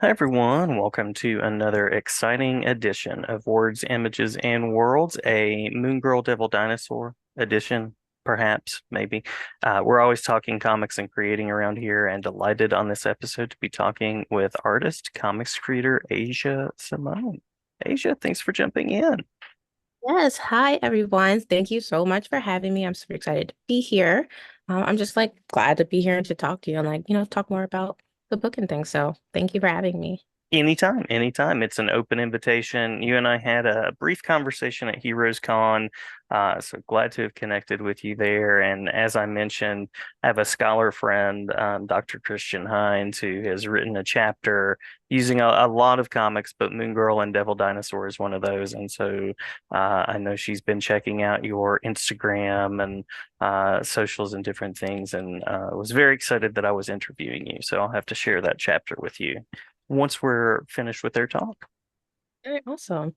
Hi everyone, welcome to another exciting edition of Words, Images, and Worlds, a Moon Girl Devil Dinosaur edition, perhaps, maybe. We're always talking comics and creating around here, and delighted on this episode to be talking with artist, comics creator Asia Simone. Asia, thanks for jumping in. Yes, hi everyone. Thank you so much for having me. I'm super excited to be here. I'm just like glad to be here and to talk to you and talk more about the book and things. So thank you for having me. Anytime, anytime. It's an open invitation. You and I had a brief conversation at Heroes Con, so glad to have connected with you there. And as I mentioned, I have a scholar friend, Dr. Christian Hines, who has written a chapter using a lot of comics, but Moon Girl and Devil Dinosaur is one of those. And so I know she's been checking out your Instagram and socials and different things, and was very excited that I was interviewing you. So I'll have to share that chapter with you once we're finished with their talk. Very awesome.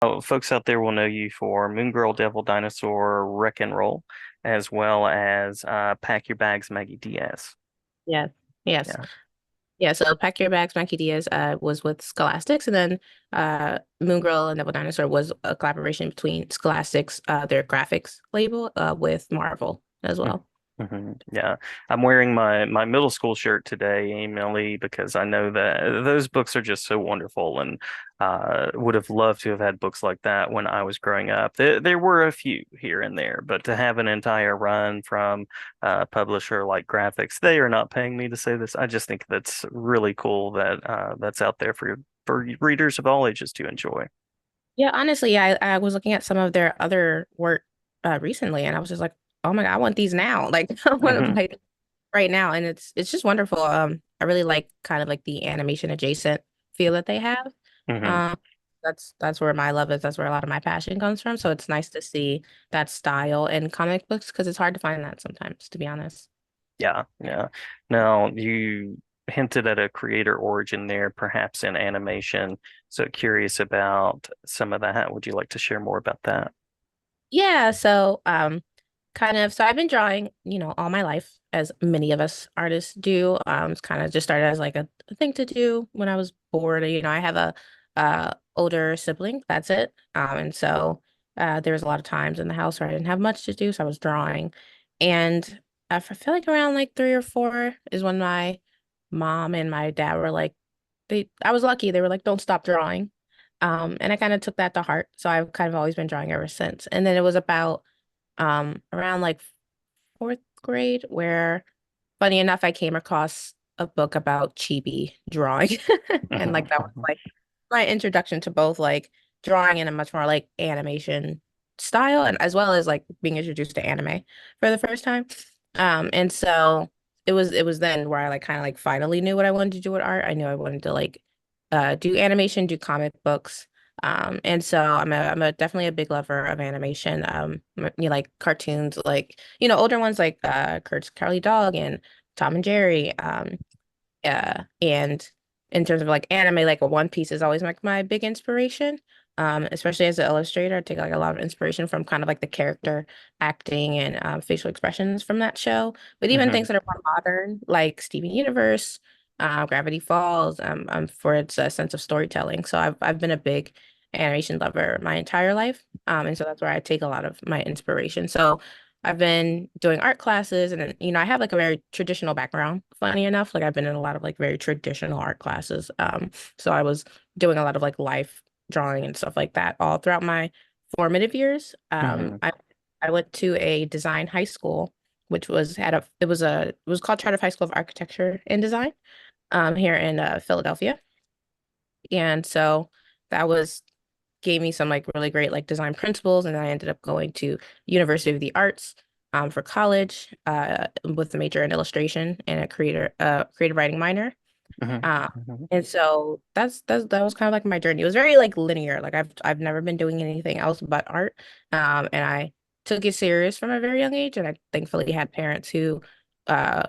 Oh, folks out there will know you for Moon Girl, Devil Dinosaur, Wreck and Roll, as well as Pack Your Bags, Maggie Diaz. Yes. Yes. Yeah. Yeah, so Pack Your Bags, Maggie Diaz was with Scholastics, and then Moon Girl and Devil Dinosaur was a collaboration between Scholastics, their graphics label, with Marvel as well. Yeah, I'm wearing my middle school shirt today, Emily, because I know that those books are just so wonderful, and would have loved to have had books like that when I was growing up. There were a few here and there, but to have an entire run from a publisher like Graphics, they are not paying me to say this. I just think that's really cool that that's out there for readers of all ages to enjoy. Yeah, honestly, I was looking at some of their other work recently, and I was just like, oh my God, I want these now. Like, I want to Hmm. buy right now, and it's just wonderful. I really like kind of like the animation adjacent feel that they have. Hmm. Um, that's where my love is. That's where a lot of my passion comes from. So it's nice to see that style in comic books because it's hard to find that sometimes, to be honest. Yeah, yeah. Now, you hinted at a creator origin there, perhaps in animation. So curious about some of that. Would you like to share more about that? Yeah, so so I've been drawing, all my life, as many of us artists do. It's kind of just started as like a thing to do when I was bored. I have a older sibling, that's it. And so there was a lot of times in the house where I didn't have much to do, so I was drawing. And I feel like around like 3 or 4 is when my mom and my dad were like, I was lucky. They were like, don't stop drawing. And I kind of took that to heart. So I've kind of always been drawing ever since. And then it was about around like fourth grade where, funny enough, I came across a book about chibi drawing. And like that was like my introduction to both like drawing in a much more like animation style and as well as like being introduced to anime for the first time. And so it was then where I like kind of like finally knew what I wanted to do with art. I knew I wanted to like do animation, do comic books. And so I'm a definitely a big lover of animation. Like cartoons, like older ones like Kurt's Cowardly Dog and Tom and Jerry. And in terms of like anime, like One Piece is always like my big inspiration. Especially as an illustrator, I take like a lot of inspiration from kind of like the character acting and facial expressions from that show. But even Hmm. things that are more modern, like Steven Universe, Gravity Falls, for its sense of storytelling. So I've been a big animation lover my entire life. And so that's where I take a lot of my inspiration. So I've been doing art classes and then, I have like a very traditional background, funny enough. Like I've been in a lot of like very traditional art classes. So I was doing a lot of like life drawing and stuff like that all throughout my formative years. Hmm. I went to a design high school, which was at a it was called Chartered High School of Architecture and Design, here in Philadelphia. And so that was gave me some like really great like design principles, and then I ended up going to University of the Arts for college with a major in illustration and a creative writing minor. Hmm. Uh, Hmm. and so that was kind of like my journey. It was very like linear. Like I've never been doing anything else but art. And I took it serious from a very young age, and I thankfully had parents who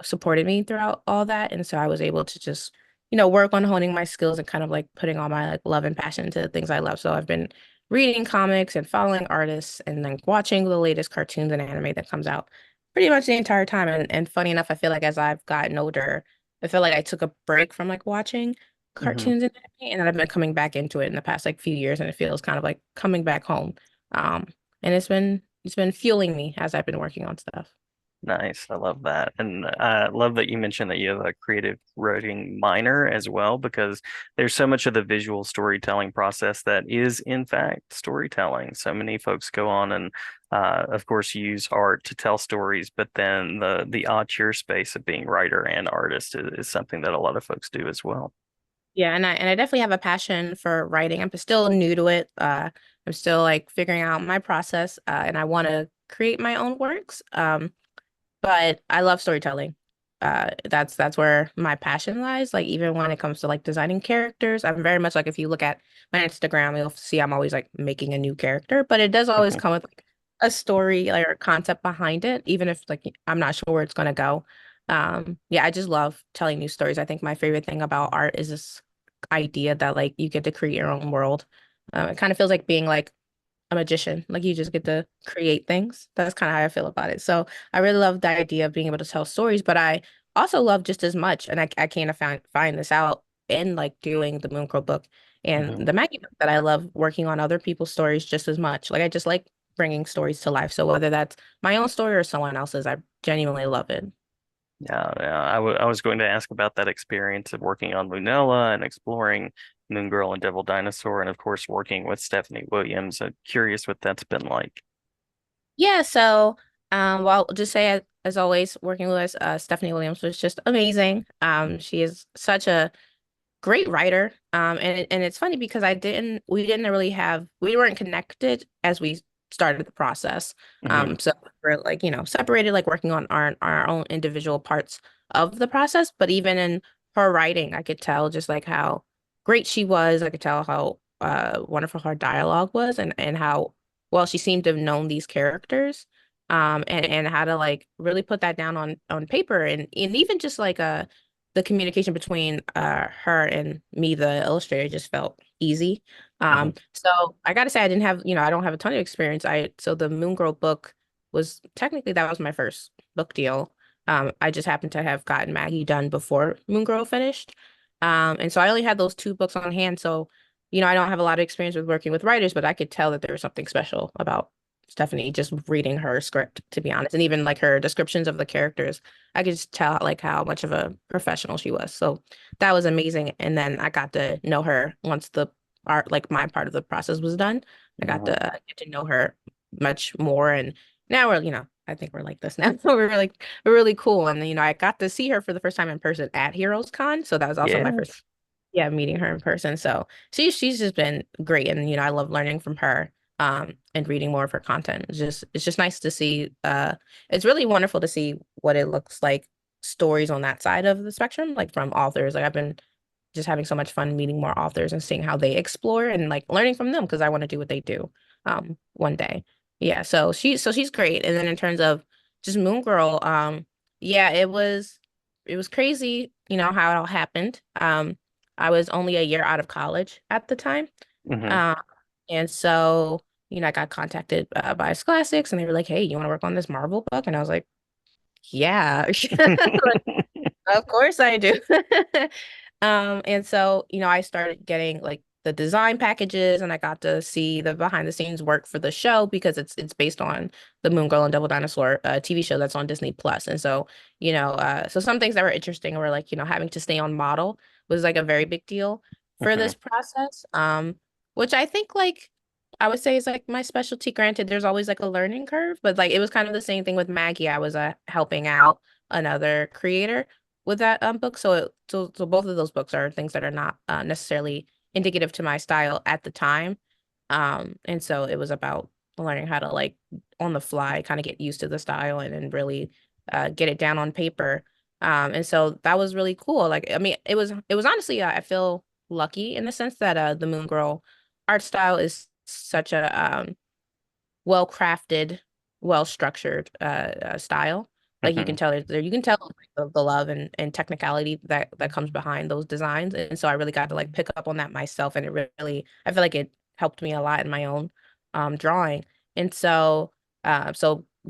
supported me throughout all that. And so I was able to just, work on honing my skills and kind of like putting all my like love and passion into the things I love. So I've been reading comics and following artists and like watching the latest cartoons and anime that comes out pretty much the entire time. And funny enough, I feel like as I've gotten older, I feel like I took a break from like watching Hmm. cartoons and anime, and then I've been coming back into it in the past like few years, and it feels kind of like coming back home. And it's been fueling me as I've been working on stuff. Nice. I love that. And I love that you mentioned that you have a creative writing minor as well, because there's so much of the visual storytelling process that is, in fact, storytelling. So many folks go on and, of course, use art to tell stories, but then the auteur space of being writer and artist is something that a lot of folks do as well. Yeah, and I definitely have a passion for writing. I'm still new to it. I'm still like figuring out my process, and I want to create my own works. But I love storytelling. That's where my passion lies. Like even when it comes to like designing characters, I'm very much like if you look at my Instagram, you'll see I'm always like making a new character, but it does always Hmm. come with like a story like, or a concept behind it, even if like I'm not sure where it's gonna go. Yeah, I just love telling new stories. I think my favorite thing about art is this idea that like you get to create your own world. It kind of feels like being like a magician. Like you just get to create things. That's kind of how I feel about it. So I really love the idea of being able to tell stories, but I also love just as much, and I kind of find this out in like doing the Moon Crow book and Hmm. the Maggie book that I love working on other people's stories just as much. Like I just like bringing stories to life. So whether that's my own story or someone else's, I genuinely love it. Yeah, yeah. I was going to ask about that experience of working on Lunella and exploring Moon Girl and Devil Dinosaur, and of course working with Stephanie Williams. I'm curious what that's been like. Yeah, so well, just say as always, working with us, Stephanie Williams was just amazing. She is such a great writer. And it's funny because we didn't really we weren't connected as we started the process. Hmm. So we're like, separated, like working on our own individual parts of the process. But even in her writing, I could tell just like how great she was. I could tell how wonderful her dialogue was and how well she seemed to have known these characters. And how to like really put that down on paper and even just like the communication between her and me, the illustrator, just felt easy. Hmm. So I gotta say I didn't have, I don't have a ton of experience. So the Moon Girl book was technically that was my first book deal. I just happened to have gotten Maggie done before Moon Girl finished. And so I only had those two books on hand. So, I don't have a lot of experience with working with writers, but I could tell that there was something special about Stephanie just reading her script, to be honest. And even like her descriptions of the characters, I could just tell like how much of a professional she was. So that was amazing. And then I got to know her once the art, like my part of the process was done. I got Hmm. to get to know her much more. And now we're, I think we're like this now. We're really cool. And, I got to see her for the first time in person at Heroes Con. So that was also my first, Yes. yeah, meeting her in person. So she's just been great. And, I love learning from her and reading more of her content. It's just nice to see it's really wonderful to see what it looks like stories on that side of the spectrum, like from authors. Like I've been just having so much fun meeting more authors and seeing how they explore and like learning from them because I want to do what they do one day. Yeah, so she's great. And then in terms of just Moon Girl, yeah, it was crazy, how it all happened. I was only a year out of college at the time. Hmm. Um, and so, I got contacted by Scholastics and they were like, "Hey, you want to work on this Marvel book?" And I was like, "Yeah." Of course I do. And so, I started getting like the design packages and I got to see the behind the scenes work for the show because it's based on the Moon Girl and Devil Dinosaur TV show that's on Disney Plus. And so, so some things that were interesting were like, having to stay on model was like a very big deal for Hmm. this process. Which I think like I would say is like my specialty. Granted, there's always like a learning curve, but like it was kind of the same thing with Maggie. I was helping out another creator with that book. So both of those books are things that are not necessarily indicative to my style at the time. And so it was about learning how to like on the fly kind of get used to the style and really get it down on paper. And so that was really cool. Like I mean, it was honestly I feel lucky in the sense that the Moon Girl art style is such a well crafted, well structured style. Like you can Hmm. tell you can tell like, the love and technicality that comes behind those designs. And so I really got to like pick up on that myself. And it really I feel like it helped me a lot in my own drawing. And so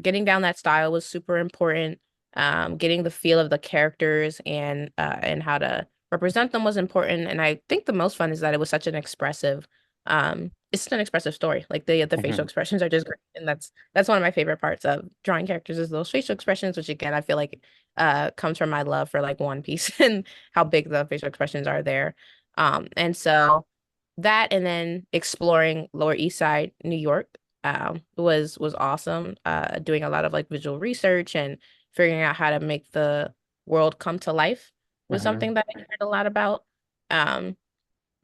getting down that style was super important. Getting the feel of the characters and how to represent them was important. And I think the most fun is that it was such an expressive, it's an expressive story. Like the facial Hmm. expressions are just great. And that's one of my favorite parts of drawing characters is those facial expressions, which again, I feel like comes from my love for like One Piece and how big the facial expressions are there. And so that and then exploring Lower East Side, New York, was awesome. Doing a lot of like visual research and figuring out how to make the world come to life was Hmm. something that I heard a lot about. Um,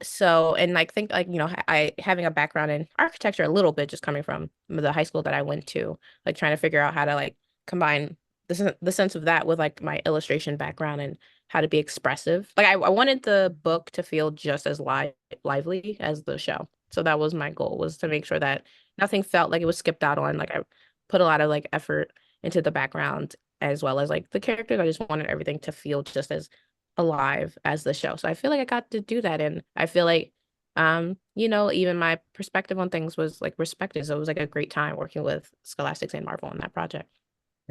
so and like think like I having a background in architecture a little bit just coming from the high school that I went to, like trying to figure out how to like combine the sense of that with like my illustration background and how to be expressive. Like I wanted the book to feel just as lively as the show. So that was my goal, was to make sure that nothing felt like it was skipped out on. Like I put a lot of like effort into the background as well as like the characters. I just wanted everything to feel just as alive as the show. So I feel like I got to do that. And I feel like, even my perspective on things was like respected. So it was like a great time working with Scholastics and Marvel on that project.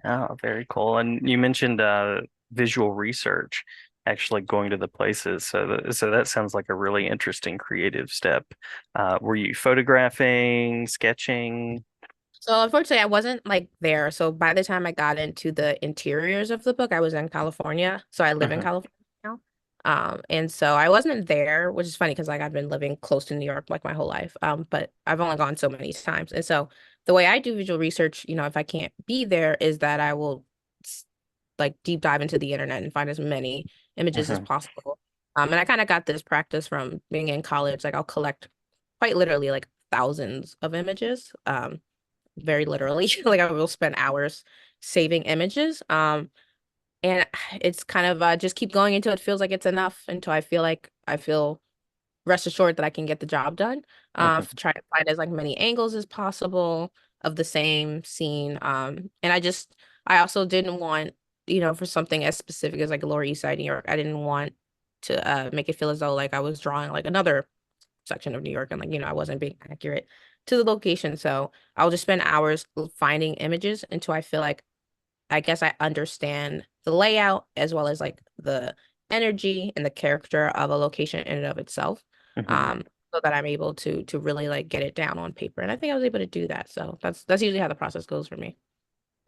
Oh, very cool. And you mentioned visual research, actually going to the places. So that sounds like a really interesting creative step. Were you photographing, sketching? So unfortunately, I wasn't like there. So by the time I got into the interiors of the book, I was in California. So I live in Hmm. California now. And so I wasn't there, which is funny because like I've been living close to New York like my whole life. But I've only gone so many times. And so the way I do visual research, if I can't be there, is that I will like deep dive into the internet and find as many images as Hmm. possible. And I kind of got this practice from being in college. Like I'll collect quite literally like thousands of images. Very literally. Like I will spend hours saving images. And it's kind of just keep going until it feels like it's enough, until I feel rest assured that I can get the job done. Hmm. Try to find as like many angles as possible of the same scene. And I also didn't want, for something as specific as like Lower East Side, New York, I didn't want to make it feel as though like I was drawing like another section of New York and like, I wasn't being accurate to the location. So I'll just spend hours finding images until I feel like I guess I understand the layout as well as like the energy and the character of a location in and of itself. Hmm. Um, so that I'm able to really like get it down on paper. And I think I was able to do that. So that's usually how the process goes for me.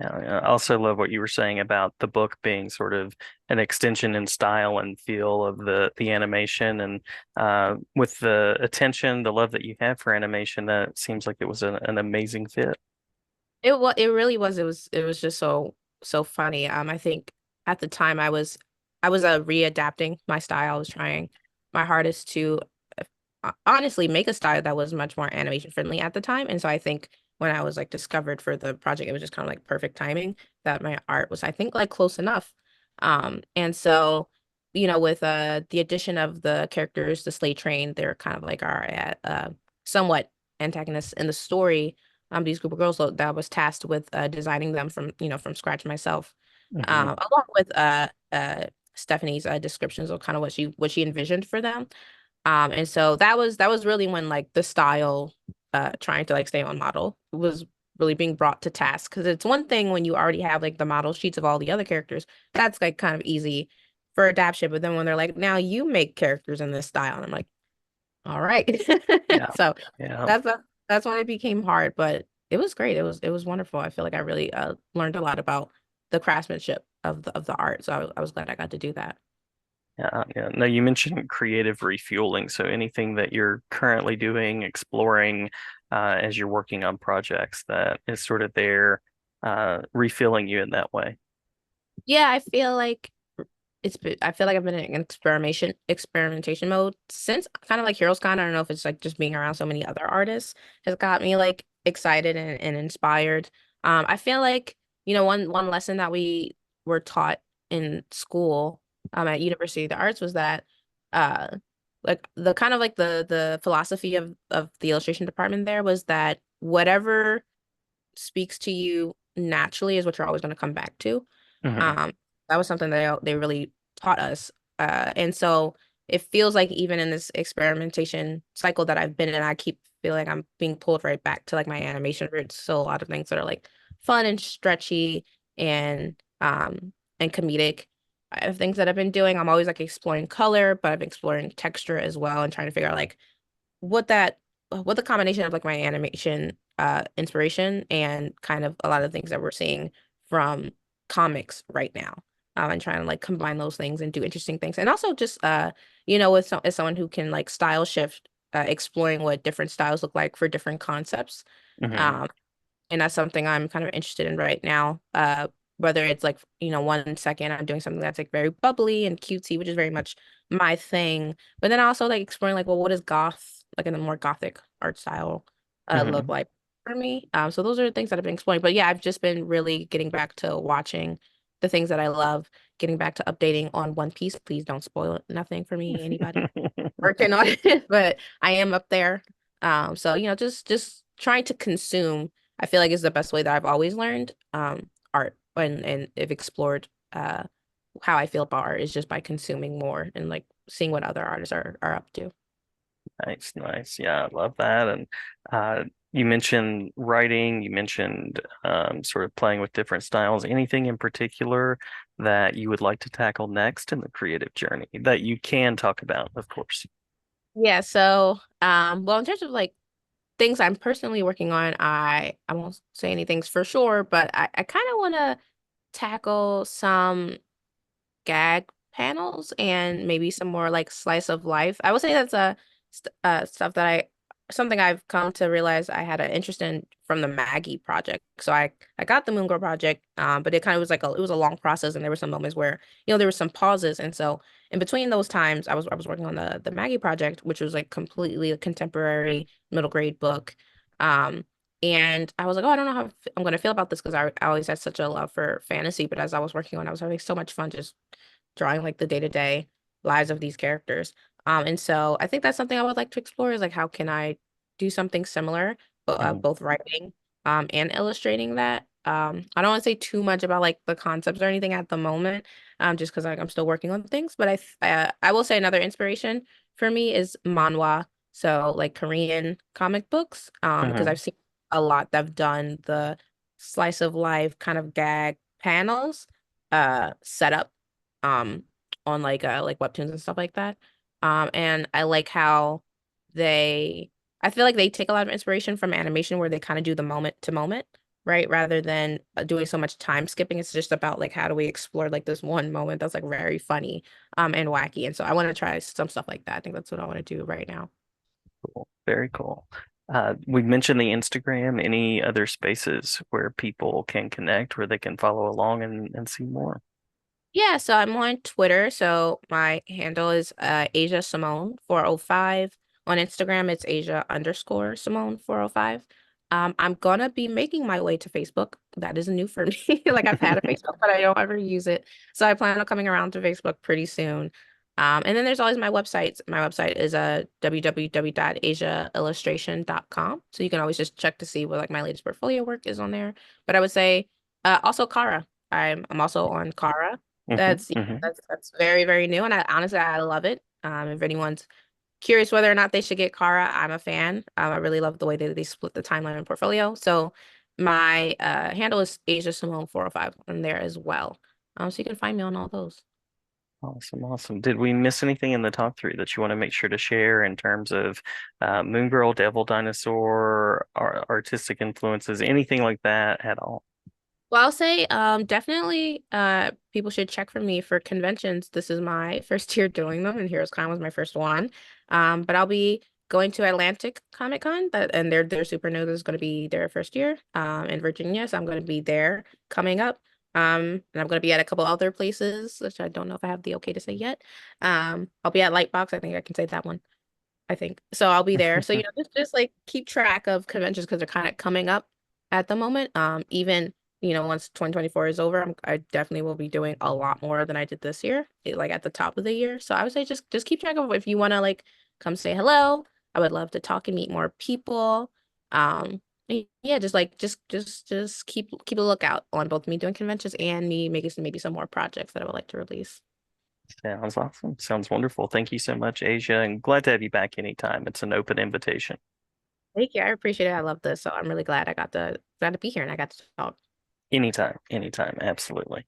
I also love what you were saying about the book being sort of an extension in style and feel of the animation, and with the attention, the love that you have for animation, that seems like it was an amazing fit. It really was. It was just so funny. I think at the time I was readapting my style. I was trying my hardest to honestly make a style that was much more animation friendly at the time. And so I think when I was like discovered for the project, it was just kind of like perfect timing that my art was, I think, like close enough. And so, with the addition of the characters, the Slay Train, they're kind of like our somewhat antagonists in the story. These group of girls that I was tasked with designing them from scratch myself, Hmm. along with Stephanie's descriptions of kind of what she envisioned for them. And so that was really when like the style, trying to like stay on model was really being brought to task. Because it's one thing when you already have like the model sheets of all the other characters, that's like kind of easy for adaptation. But then when they're like, now you make characters in this style, and I'm like, all right. Yeah, So yeah, that's that's when it became hard, but it was great. It was wonderful. I feel like I really learned a lot about the craftsmanship of the art. So I was glad I got to do that. yeah. Now you mentioned creative refueling, so anything that you're currently doing, exploring, as you're working on projects that is sort of there, refilling you in that way. Yeah, I feel like I've been in experimentation mode since kind of like Heroes Con. I don't know if it's like just being around so many other artists has got me like excited and inspired. I feel like, one lesson that we were taught in school, at University of the Arts was that uh like the kind of like the philosophy of the illustration department there was that whatever speaks to you naturally is what you're always going to come back to. Hmm. Um, that was something that they really taught us. And so it feels like even in this experimentation cycle that I've been in, I keep feeling I'm being pulled right back to like my animation roots. So a lot of things that are like fun and stretchy and comedic. things that I've been doing. I'm always like exploring color, but I'm exploring texture as well and trying to figure out like what that what the combination of like my animation inspiration and kind of a lot of things that we're seeing from comics right now. And trying to like combine those things and do interesting things. And also just with as someone who can like style shift, exploring what different styles look like for different concepts. Hmm. Um, and that's something I'm kind of interested in right now. Whether it's like, 1 second I'm doing something that's like very bubbly and cutesy, which is very much my thing. But then also like exploring like, well, what is goth, like in a more gothic art style, look Hmm. like for me? So those are the things that I've been exploring. But yeah, I've just been really getting back to watching the things that I love, getting back to updating on One Piece. Please don't spoil it. Nothing for me, anybody working on it, but I am up there. So just trying to consume, I feel like is the best way that I've always learned art and have explored how I feel about art is just by consuming more and like seeing what other artists are up to. Nice, nice. Yeah, I love that. And you mentioned writing, you mentioned sort of playing with different styles. Anything in particular that you would like to tackle next in the creative journey that you can talk about, of course? Yeah, so well in terms of like things I'm personally working on, I won't say anything's for sure, but I kind of want to tackle some gag panels and maybe some more like slice of life. I would say that's stuff that something I've come to realize I had an interest in from the Maggie project. So I got the Moon Girl project, but it kind of was like it was a long process, and there were some moments where there were some pauses, and so in between those times, I was working on the Maggie project, which was like completely a contemporary middle grade book. Um, and I was like, oh, I don't know how I'm going to feel about this because I always had such a love for fantasy. But as I was working on, I was having so much fun just drawing like the day-to-day lives of these characters. And so I think that's something I would like to explore is like how can I do something similar, but Mhm. both writing and illustrating that. I don't want to say too much about like the concepts or anything at the moment, just because like I'm still working on things. But I will say another inspiration for me is manhwa, so like Korean comic books, because Mhm. I've seen a lot that have done the slice of life kind of gag panels set up um on like webtoons and stuff like that. And I like how they I feel like they take a lot of inspiration from animation where they kind of do the moment to moment, right? Rather than doing so much time skipping. It's just about like how do we explore like this one moment that's like very funny and wacky. And so I want to try some stuff like that. I think that's what I want to do right now. Cool. Very cool. We mentioned the Instagram. Any other spaces where people can connect, where they can follow along and see more? Yeah, so I'm on Twitter. So my handle is Asia Simone 405. On Instagram, it's Asia underscore Simone 405. I'm gonna be making my way to Facebook. That is new for me. Like I've had a Facebook, but I don't ever use it. So I plan on coming around to Facebook pretty soon. And then there's always my websites. My website is www.asiaillustration.com. So you can always just check to see what like my latest portfolio work is on there. But I would say also Kara. I'm also on Kara. Hmm. That's yeah, Hmm. that's very, very new, and I honestly I love it. If anyone's curious whether or not they should get Kara, I'm a fan. I really love the way that they split the timeline and portfolio. So my handle is Asia Simone 405 on there as well. So you can find me on all those. Awesome, awesome. Did we miss anything in the talk through that you want to make sure to share in terms of Moon Girl, Devil Dinosaur, artistic influences, anything like that at all? Well, I'll say definitely people should check for me for conventions. This is my first year doing them, and Heroes Con was my first one. But I'll be going to Atlantic Comic Con and their Super Nova is going to be their first year in Virginia, so I'm going to be there coming up. And I'm going to be at a couple other places, which I don't know if I have the okay to say yet. I'll be at Lightbox. I think I can say that one. I think. So I'll be there. So, just like keep track of conventions because they're kind of coming up at the moment. Even, once 2024 is over, I definitely will be doing a lot more than I did this year, like at the top of the year. So I would say just keep track of if you want to like come say hello. I would love to talk and meet more people. Yeah, just like just keep a lookout on both me doing conventions and me making maybe some more projects that I would like to release. Sounds awesome. Sounds wonderful. Thank you so much, Asia, and glad to have you back anytime. It's an open invitation. Thank you. I appreciate it. I love this. So I'm really glad I got to be here and I got to talk. Anytime, anytime. Absolutely.